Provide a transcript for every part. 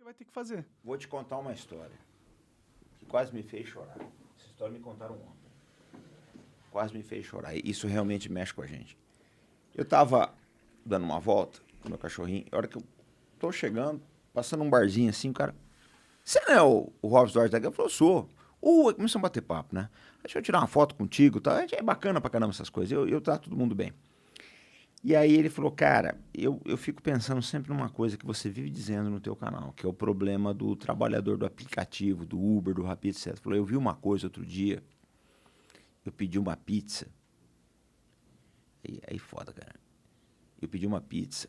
vai ter que fazer. Vou te contar uma história que quase me fez chorar. Essa história me contaram ontem. Quase me fez chorar. E isso realmente mexe com a gente. Eu tava dando uma volta com o meu cachorrinho. A hora que eu tô chegando, passando um barzinho assim, o cara... Você não é o Robson Duarte da Guerra? Eu falei, eu sou. Começamos a bater papo, né? Deixa eu tirar uma foto contigo, tá? É bacana pra caramba essas coisas. Eu trato todo mundo bem. E aí ele falou, cara, eu fico pensando sempre numa coisa que você vive dizendo no teu canal, que é o problema do trabalhador do aplicativo, do Uber, do Rappi, etc. Ele falou, eu vi uma coisa outro dia, eu pedi uma pizza. Aí foda, cara. Eu pedi uma pizza,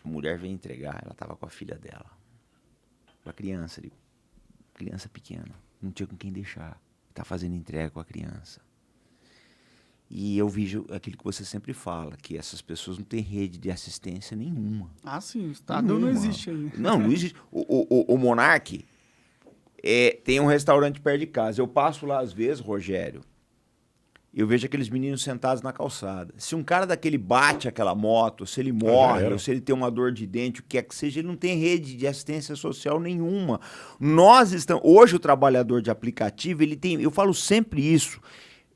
a mulher veio entregar, ela tava com a filha dela. Com a criança ali, criança pequena, não tinha com quem deixar. Tá fazendo entrega com a criança. E eu vejo aquilo que você sempre fala, que essas pessoas não têm rede de assistência nenhuma. Ah, sim, o Estado não existe ainda. Não existe. O Monark tem um restaurante perto de casa. Eu passo lá às vezes, Rogério, eu vejo aqueles meninos sentados na calçada. Se um cara daquele bate aquela moto, se ele morre, ou se ele tem uma dor de dente, o que é que seja, ele não tem rede de assistência social nenhuma. Nós estamos... Hoje o trabalhador de aplicativo, ele tem... Eu falo sempre isso.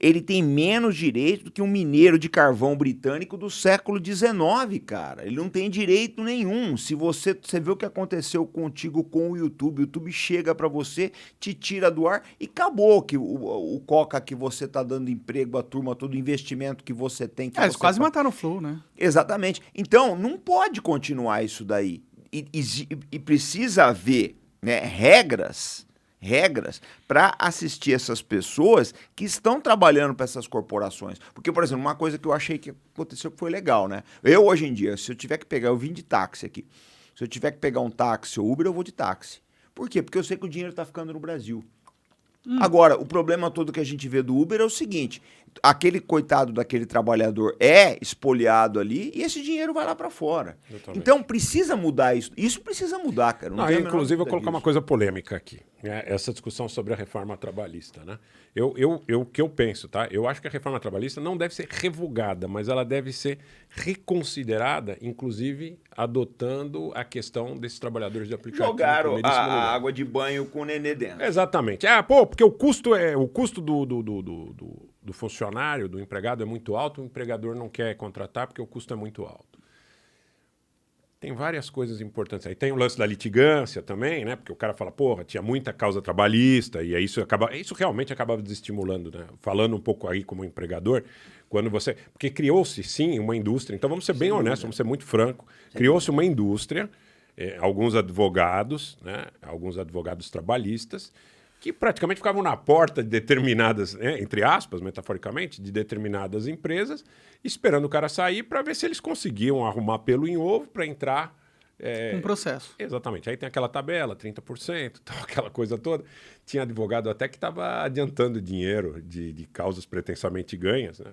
Ele tem menos direito do que um mineiro de carvão britânico do século XIX, cara. Ele não tem direito nenhum. Se você vê o que aconteceu contigo com o YouTube chega pra você, te tira do ar e acabou que o Coca que você tá dando emprego à turma, todo o investimento que você tem. Eles quase mataram o Flow, né? Exatamente. Então, não pode continuar isso daí. E precisa haver, né, regras para assistir essas pessoas que estão trabalhando para essas corporações. Porque, por exemplo, uma coisa que eu achei que aconteceu que foi legal, né? Eu, hoje em dia, se eu tiver que pegar... Eu vim de táxi aqui. Se eu tiver que pegar um táxi ou Uber, eu vou de táxi. Por quê? Porque eu sei que o dinheiro está ficando no Brasil. Agora, o problema todo que a gente vê do Uber é o seguinte, aquele coitado daquele trabalhador é espoliado ali e esse dinheiro vai lá para fora. Exatamente. Então, precisa mudar isso. Isso precisa mudar, cara. Não, inclusive, eu vou colocar uma coisa polêmica aqui. Né? Essa discussão sobre a reforma trabalhista. Né? O que eu penso, tá? Eu acho que a reforma trabalhista não deve ser revogada, mas ela deve ser reconsiderada, inclusive adotando a questão desses trabalhadores de aplicativo. Jogaram a água de banho com o nenê dentro. Exatamente. Porque o custo do funcionário, do empregado é muito alto, o empregador não quer contratar porque o custo é muito alto. Tem várias coisas importantes aí. Tem o lance da litigância também, né? Porque o cara fala, porra, tinha muita causa trabalhista, e aí isso realmente acabava desestimulando, né? Falando um pouco aí como empregador, quando você... Porque criou-se, sim, uma indústria, então vamos ser bem honestos, vamos ser muito franco. Criou-se uma indústria, alguns advogados, né? Alguns advogados trabalhistas, que praticamente ficavam na porta de determinadas, entre aspas, metaforicamente, de determinadas empresas, esperando o cara sair para ver se eles conseguiam arrumar pelo em ovo para entrar... Um processo. Exatamente. Aí tem aquela tabela, 30%, tal, aquela coisa toda. Tinha advogado até que estava adiantando dinheiro de causas pretensamente ganhas, né,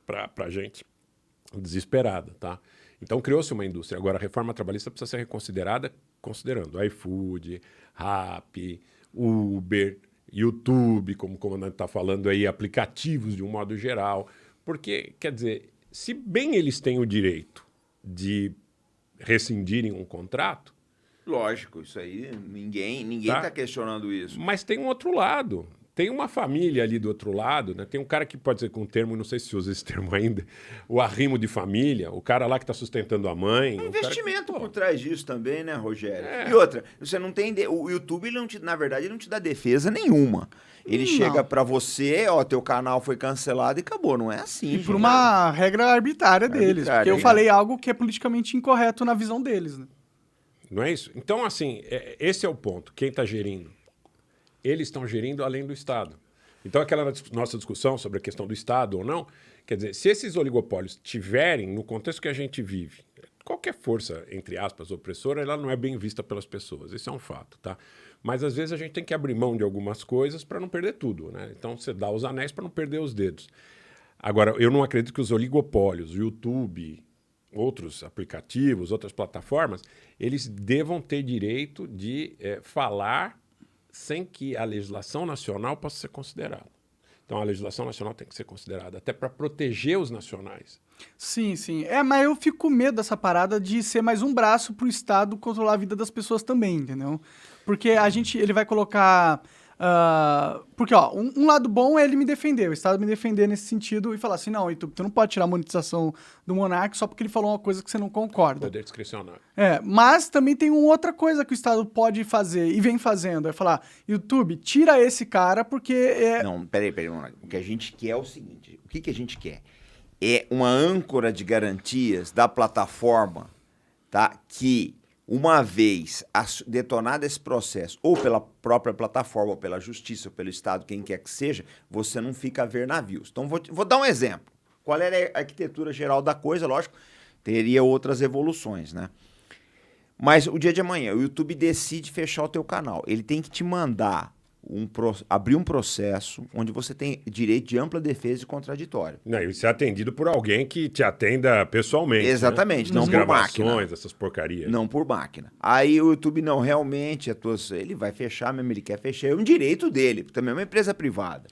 para gente desesperada, tá? Então criou-se uma indústria. Agora a reforma trabalhista precisa ser reconsiderada considerando iFood, Rappi, Uber, YouTube, como o comandante está falando aí, aplicativos de um modo geral. Porque, quer dizer, se bem eles têm o direito de rescindirem um contrato... Lógico, isso aí, ninguém tá questionando isso. Mas tem um outro lado. Tem uma família ali do outro lado, né? Tem um cara que pode dizer com um termo, não sei se usa esse termo ainda, o arrimo de família, o cara lá que está sustentando a mãe. Um investimento por trás disso também, né, Rogério? E outra, você não tem... O YouTube, na verdade, ele não te dá defesa nenhuma. Ele chega pra você, teu canal foi cancelado e acabou. Não é assim, E por uma regra arbitrária deles. Porque eu falei algo que é politicamente incorreto na visão deles, né? Não é isso? Então, assim, esse é o ponto. Quem está gerindo? Eles estão gerindo além do Estado. Então, aquela nossa discussão sobre a questão do Estado ou não, quer dizer, se esses oligopólios tiverem, no contexto que a gente vive, qualquer força, entre aspas, opressora, ela não é bem vista pelas pessoas. Isso é um fato, tá? Mas, às vezes, a gente tem que abrir mão de algumas coisas para não perder tudo, né? Então, você dá os anéis para não perder os dedos. Agora, eu não acredito que os oligopólios, o YouTube, outros aplicativos, outras plataformas, eles devam ter direito de falar sem que a legislação nacional possa ser considerada. Então, a legislação nacional tem que ser considerada até para proteger os nacionais. Sim, sim. Mas eu fico com medo dessa parada de ser mais um braço pro Estado controlar a vida das pessoas também, entendeu? Porque ele vai colocar... porque, ó, um lado bom é ele me defender, o Estado me defender nesse sentido e falar assim, não, YouTube, tu não pode tirar a monetização do Monark só porque ele falou uma coisa que você não concorda. Poder discricionário. Mas também tem uma outra coisa que o Estado pode fazer e vem fazendo, é falar, YouTube, tira esse cara porque... Não, peraí, Monark. O que a gente quer é o seguinte, o que a gente quer? É uma âncora de garantias da plataforma, tá? Que, uma vez detonado esse processo, ou pela própria plataforma, ou pela justiça, ou pelo Estado, quem quer que seja, você não fica a ver navios. Então, vou dar um exemplo. Qual era a arquitetura geral da coisa? Lógico, teria outras evoluções, né? Mas o dia de amanhã, o YouTube decide fechar o teu canal. Ele tem que te mandar abrir um processo onde você tem direito de ampla defesa e contraditório. Não, e ser atendido por alguém que te atenda pessoalmente. Exatamente, né? não por máquina. Essas porcarias. Não por máquina. Aí o YouTube não, realmente, ele vai fechar mesmo, ele quer fechar. É um direito dele, também é uma empresa privada.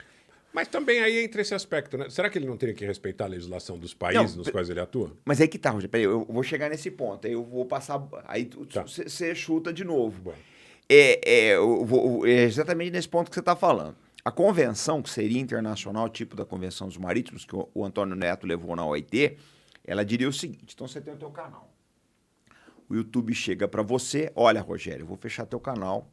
Mas também aí entra esse aspecto, né? Será que ele não teria que respeitar a legislação dos países nos quais ele atua? Mas aí que tá, Rogério, peraí, eu vou chegar nesse ponto, aí eu vou passar, aí você chuta de novo. Bom. É exatamente nesse ponto que você está falando. A convenção, que seria internacional, tipo da Convenção dos Marítimos, que o Antônio Neto levou na OIT, ela diria o seguinte, então você tem o teu canal. O YouTube chega para você, olha, Rogério, eu vou fechar teu canal,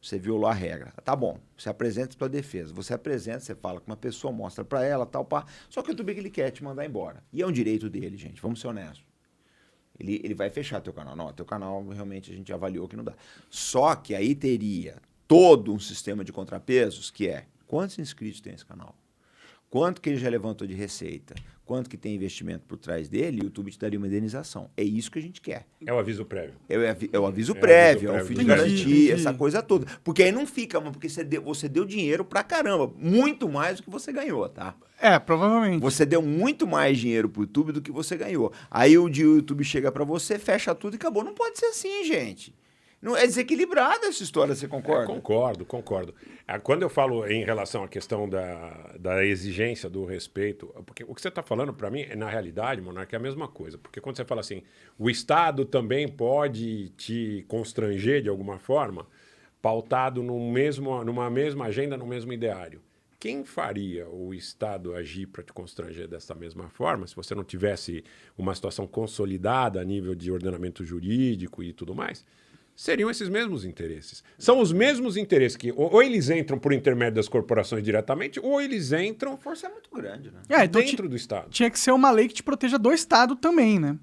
você violou a regra. Tá bom, você apresenta sua defesa, você apresenta, você fala com uma pessoa, mostra para ela, tal, pá. Só que o YouTube ele quer te mandar embora. E é um direito dele, gente, vamos ser honestos. Ele vai fechar teu canal. Não, teu canal realmente a gente avaliou que não dá. Só que aí teria todo um sistema de contrapesos que é quantos inscritos tem esse canal? Quanto que ele já levantou de receita? Quanto que tem investimento por trás dele? O YouTube te daria uma indenização. É isso que a gente quer. É o aviso prévio. É o aviso prévio, é o fim de garantia, essa coisa toda. Porque aí não fica, porque você deu dinheiro pra caramba. Muito mais do que você ganhou, tá? Provavelmente. Você deu muito mais dinheiro pro YouTube do que você ganhou. Aí o dia o YouTube chega pra você, fecha tudo e acabou. Não pode ser assim, gente. Não, é desequilibrada essa história, você concorda? Concordo. Quando eu falo em relação à questão da exigência, do respeito, porque o que você está falando para mim, na realidade, Monark, é a mesma coisa. Porque quando você fala assim, o Estado também pode te constranger de alguma forma, pautado numa mesma agenda, no mesmo ideário. Quem faria o Estado agir para te constranger dessa mesma forma, se você não tivesse uma situação consolidada a nível de ordenamento jurídico e tudo mais? Seriam esses mesmos interesses. São os mesmos interesses que ou eles entram por intermédio das corporações diretamente, ou eles entram... A força é muito grande, né? Então dentro do Estado. Tinha que ser uma lei que te proteja do Estado também, né?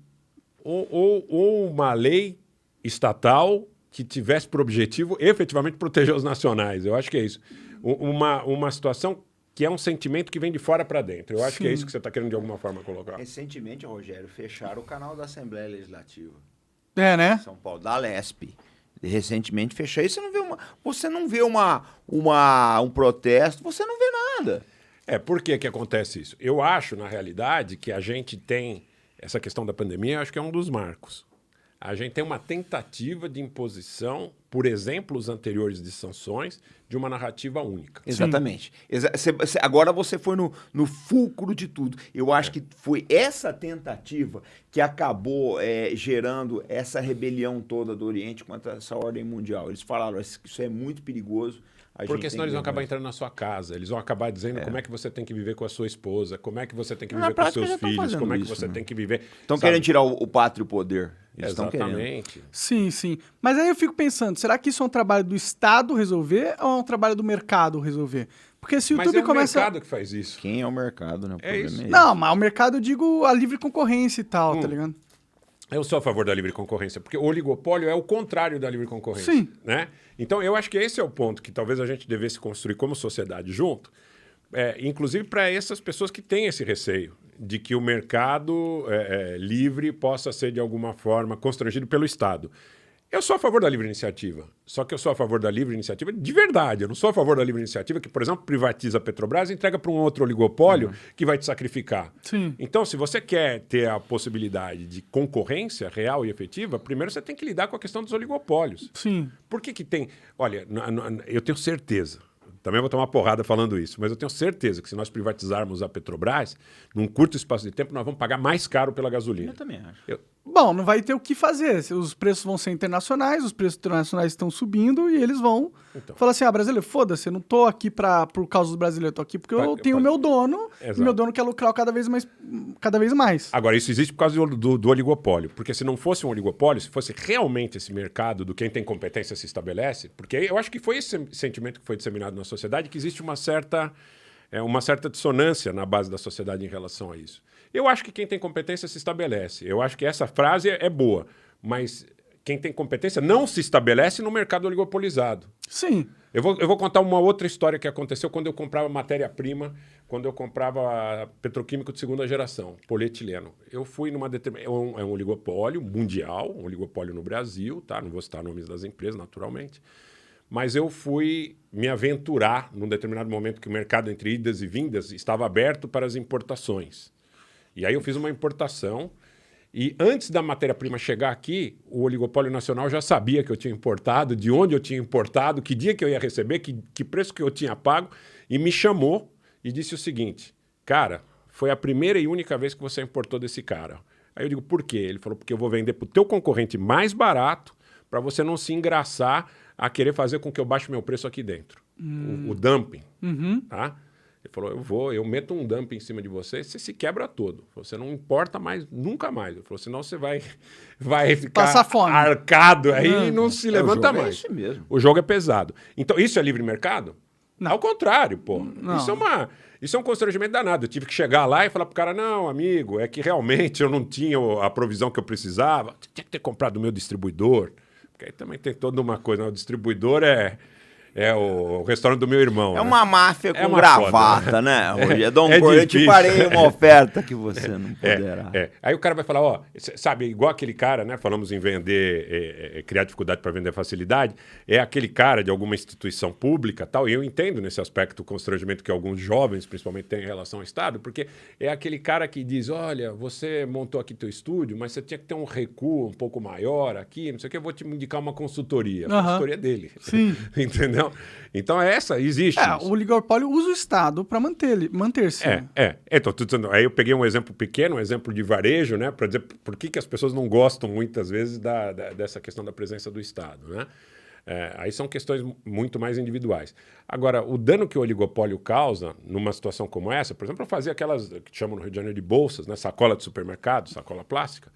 Ou uma lei estatal que tivesse por objetivo efetivamente proteger os nacionais. Eu acho que é isso. Uma situação que é um sentimento que vem de fora para dentro. Eu acho que é isso que você está querendo de alguma forma colocar. Recentemente, Rogério, fecharam o canal da Assembleia Legislativa. Né? São Paulo, da Lesp. Recentemente fechou. Aí você não vê um protesto, você não vê nada. Por que acontece isso? Eu acho, na realidade, que a gente tem essa questão da pandemia, acho que é um dos marcos. A gente tem uma tentativa de imposição, por exemplos anteriores de sanções, de uma narrativa única. Exatamente. Agora você foi no fulcro de tudo. Eu acho que foi essa tentativa que acabou gerando essa rebelião toda do Oriente contra essa ordem mundial. Eles falaram que isso é muito perigoso. Porque senão eles vão acabar entrando na sua casa, eles vão acabar dizendo como é que você tem que viver com a sua esposa, como é que você tem que viver com os seus filhos, como é que você tem que viver... Estão querendo tirar o pátrio poder. Eles Exatamente. Sim. Mas aí eu fico pensando, será que isso é um trabalho do Estado resolver ou é um trabalho do mercado resolver? Porque se o YouTube começa... Mas é o mercado que faz isso. Quem é o mercado, né? É isso. Não, mas o mercado eu digo a livre concorrência e tal, tá ligado? Eu sou a favor da livre concorrência, porque o oligopólio é o contrário da livre concorrência. Sim. Né? Então, eu acho que esse é o ponto que talvez a gente devesse construir como sociedade junto, inclusive para essas pessoas que têm esse receio de que o mercado livre possa ser, de alguma forma, constrangido pelo Estado. Eu sou a favor da livre iniciativa, só que eu sou a favor da livre iniciativa de verdade. Eu não sou a favor da livre iniciativa que, por exemplo, privatiza a Petrobras e entrega para um outro oligopólio que vai te sacrificar. Sim. Então, se você quer ter a possibilidade de concorrência real e efetiva, primeiro você tem que lidar com a questão dos oligopólios. Sim. Por que tem... Olha, eu tenho certeza Também vou tomar porrada falando isso. Mas eu tenho certeza que se nós privatizarmos a Petrobras, num curto espaço de tempo, nós vamos pagar mais caro pela gasolina. Eu também acho. Bom, não vai ter o que fazer. Os preços vão ser internacionais, os preços internacionais estão subindo e eles vão falar assim, brasileiro, foda-se, eu não tô aqui por causa dos brasileiros, eu tô aqui porque eu tenho o meu dono, e meu dono quer lucrar cada vez mais. Agora, isso existe por causa do oligopólio, porque se não fosse um oligopólio, se fosse realmente esse mercado do quem tem competência se estabelece, porque eu acho que foi esse sentimento que foi disseminado na sociedade, que existe uma certa dissonância na base da sociedade em relação a isso. Eu acho que quem tem competência se estabelece. Eu acho que essa frase é boa, mas quem tem competência não se estabelece no mercado oligopolizado. Sim. Eu vou contar uma outra história que aconteceu quando eu comprava matéria-prima, quando eu comprava petroquímico de segunda geração, polietileno. Eu fui numa determinada... É um oligopólio mundial, um oligopólio no Brasil, tá? Não vou citar nomes das empresas, naturalmente. Mas eu fui me aventurar num determinado momento que o mercado entre idas e vindas estava aberto para as importações. E aí eu fiz uma importação e antes da matéria-prima chegar aqui, o oligopólio nacional já sabia que eu tinha importado, de onde eu tinha importado, que dia que eu ia receber, que preço que eu tinha pago, e me chamou e disse o seguinte, cara, foi a primeira e única vez que você importou desse cara. Aí eu digo, por quê? Ele falou, porque eu vou vender para o teu concorrente mais barato para você não se engraçar a querer fazer com que eu baixe meu preço aqui dentro. O dumping, tá? Ele falou, eu meto um dumping em cima de você se quebra todo. Você não importa mais, nunca mais. Ele falou, senão você vai ficar passar fome, arcado aí e não se levanta mais. É isso mesmo. O jogo é pesado. Então, isso é livre mercado? Não. Ao contrário, pô. Não. Isso é um constrangimento danado. Eu tive que chegar lá e falar pro cara, não, amigo, é que realmente eu não tinha a provisão que eu precisava. Você tinha que ter comprado do meu distribuidor. Porque aí também tem toda uma coisa. O distribuidor é o restaurante do meu irmão. É uma máfia com uma gravata, foda, né? Dom é Cor, eu te difícil. farei uma oferta que você não poderá. Aí o cara vai falar, sabe, igual aquele cara, né? Falamos em vender, criar dificuldade para vender facilidade, é aquele cara de alguma instituição pública tal, e eu entendo nesse aspecto o constrangimento que alguns jovens, principalmente, têm em relação ao Estado, porque é aquele cara que diz, olha, você montou aqui teu estúdio, mas você tinha que ter um recuo um pouco maior aqui, não sei o que, eu vou te indicar uma consultoria. A consultoria é dele. Sim. Entendeu? Então existe isso. O oligopólio usa o Estado para manter-se. Então, aí eu peguei um exemplo pequeno, um exemplo de varejo, né, para dizer por que as pessoas não gostam muitas vezes dessa questão da presença do Estado, né? Aí são questões muito mais individuais. Agora, o dano que o oligopólio causa numa situação como essa, por exemplo, eu fazia aquelas que chamam no Rio de Janeiro de bolsas, né, sacola de supermercado, sacola plástica.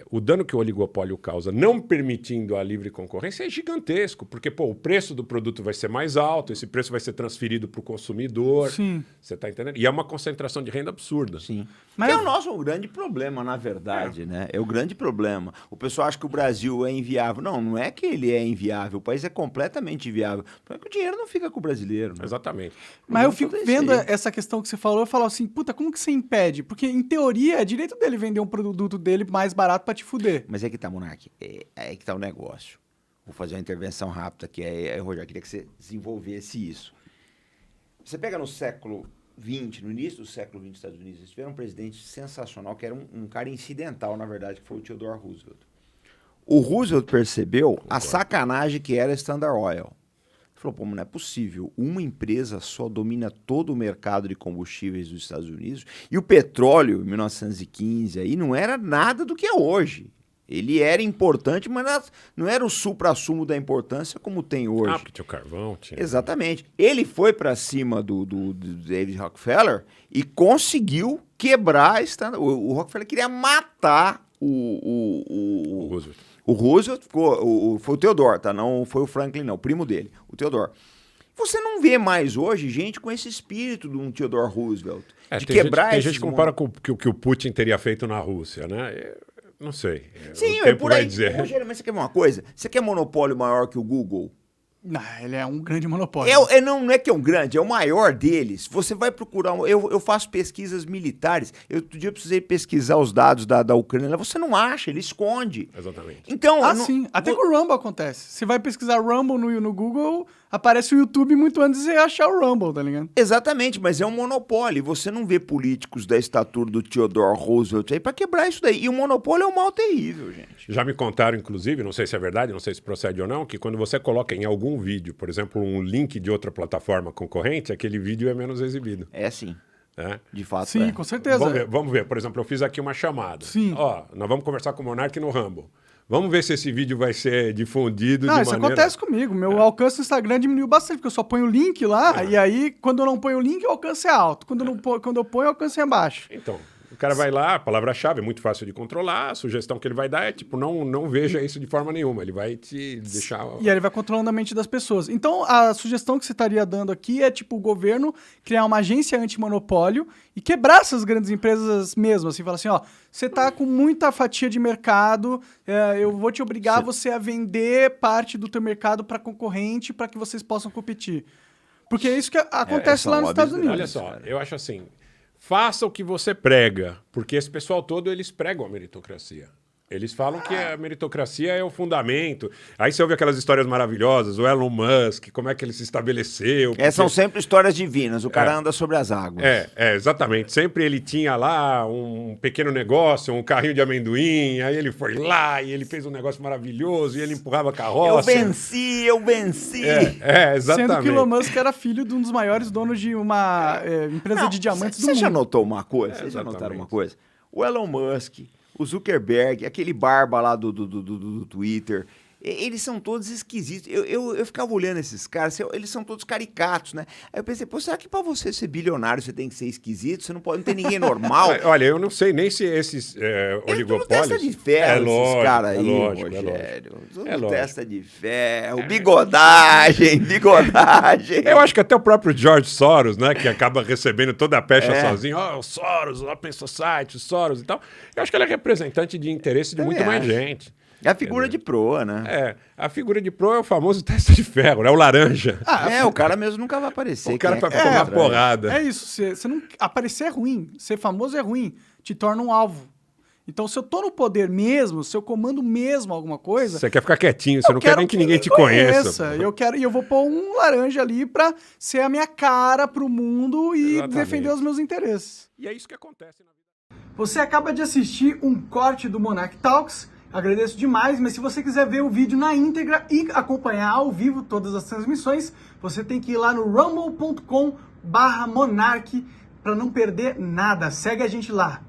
O dano que o oligopólio causa não permitindo a livre concorrência é gigantesco, porque o preço do produto vai ser mais alto, esse preço vai ser transferido para o consumidor. Sim. Você está entendendo? E é uma concentração de renda absurda. Sim. Mas Que é o nosso grande problema, na verdade, né? É o grande problema. O pessoal acha que o Brasil é inviável. Não é que ele é inviável. O país é completamente inviável. Porque o dinheiro não fica com o brasileiro, né? Exatamente. Mas eu fico Tudo isso vendo aí. essa questão que você falou, eu falo assim, puta, como que você impede? Porque, em teoria, é direito dele vender um produto dele mais barato pra te fuder. Mas é que tá, Monark. É que tá o negócio. Vou fazer uma intervenção rápida aqui. Rogério, queria que você desenvolvesse isso. Você pega no século XX, no início do século XX dos Estados Unidos, eles tiveram um presidente sensacional, que era um cara incidental, na verdade, que foi o Theodore Roosevelt. O Roosevelt percebeu a sacanagem que era a Standard Oil. Ele falou, pô, não é possível. Uma empresa só domina todo o mercado de combustíveis dos Estados Unidos e o petróleo, em 1915, aí não era nada do que é hoje. Ele era importante, mas não era o supra-sumo da importância como tem hoje. Porque tinha o carvão. Exatamente. Ele foi para cima do David Rockefeller e conseguiu quebrar a Standard. O Rockefeller queria matar o Roosevelt. O Roosevelt foi o Theodore, tá? Não foi o Franklin, não. O primo dele, o Theodore. Você não vê mais hoje gente com esse espírito de um Theodore Roosevelt. De quebrar tem gente que compara com o que o Putin teria feito na Rússia, né? Não sei. Sim, o tempo por aí. vai dizer. Rogério, mas você quer ver uma coisa? Você quer monopólio maior que o Google? Ele é um grande monopólio. Não é que é um grande, é o maior deles. Você vai procurar... Eu faço pesquisas militares. Outro dia eu precisei pesquisar os dados da Ucrânia. Você não acha, ele esconde. Exatamente. Então... Sim. Até com o Rumble acontece. Você vai pesquisar Rumble no Google, aparece o YouTube muito antes de você achar o Rumble, tá ligado? Exatamente, mas é um monopólio. Você não vê políticos da estatura do Theodore Roosevelt aí pra quebrar isso daí. E o monopólio é um mal terrível, gente. Já me contaram, inclusive, não sei se é verdade, não sei se procede ou não, que quando você coloca em algum um vídeo, por exemplo, um link de outra plataforma concorrente, aquele vídeo é menos exibido. É sim. Né? De fato, Sim, com certeza. Vamos ver. Por exemplo, eu fiz aqui uma chamada. Sim. Ó, nós vamos conversar com o Monark no Rumble. Vamos ver se esse vídeo vai ser difundido Não, de isso maneira... acontece comigo. Meu alcance no Instagram diminuiu bastante, porque eu só ponho o link lá, e aí, quando eu não ponho o link, o alcance é alto. Quando eu ponho, o alcance é baixo. Então, o cara vai lá, a palavra-chave é muito fácil de controlar, a sugestão que ele vai dar é, tipo, não veja isso de forma nenhuma. Ele vai te deixar... E aí ele vai controlando a mente das pessoas. Então, a sugestão que você estaria dando aqui é, tipo, o governo criar uma agência antimonopólio e quebrar essas grandes empresas mesmo. Assim, falar assim, ó, você tá com muita fatia de mercado, eu vou te obrigar você a vender parte do teu mercado para concorrente para que vocês possam competir. Porque é isso que acontece lá nos Estados Unidos. Olha só, eu acho assim, faça o que você prega, porque esse pessoal todo, eles pregam a meritocracia. Eles falam que a meritocracia é o fundamento. Aí você ouve aquelas histórias maravilhosas, o Elon Musk, como é que ele se estabeleceu. Porque... São sempre histórias divinas, o cara anda sobre as águas. Exatamente. Sempre ele tinha lá um pequeno negócio, um carrinho de amendoim, aí ele foi lá e ele fez um negócio maravilhoso e ele empurrava carroça. Eu venci! Exatamente. Sendo que Elon Musk era filho de um dos maiores donos de uma empresa de diamantes do mundo. Você já notou uma coisa? Vocês já notaram uma coisa? O Elon Musk, o Zuckerberg, aquele barba lá do Twitter, eles são todos esquisitos. Eu ficava olhando esses caras, eles são todos caricatos, né? Aí eu pensei, pô, será que pra você ser bilionário você tem que ser esquisito? Você não pode, não tem ninguém normal? Olha, eu não sei nem se esses oligopólios... Testa de ferro, esses caras aí, lógico, Rogério. lógico. Testa de ferro, bigodagem. Eu acho que até o próprio George Soros, né, que acaba recebendo toda a pecha sozinho, o Soros, o Open Society, o Soros e tal, eu acho que ele é representante de interesse de muito mais gente. É a figura de proa, né? A figura de proa é o famoso testa de ferro, né? O laranja. O cara mesmo nunca vai aparecer. O cara vai tomar porrada. É isso, você não... Aparecer é ruim, ser famoso é ruim, te torna um alvo. Então, se eu tô no poder mesmo, se eu comando mesmo alguma coisa... Você quer ficar quietinho, você não quer nem que ninguém te conheça. Eu vou pôr um laranja ali pra ser a minha cara pro mundo e defender os meus interesses. E é isso que acontece na vida. Você acaba de assistir um corte do Monark Talks. Agradeço demais, mas se você quiser ver o vídeo na íntegra e acompanhar ao vivo todas as transmissões, você tem que ir lá no rumble.com/monark para não perder nada. Segue a gente lá.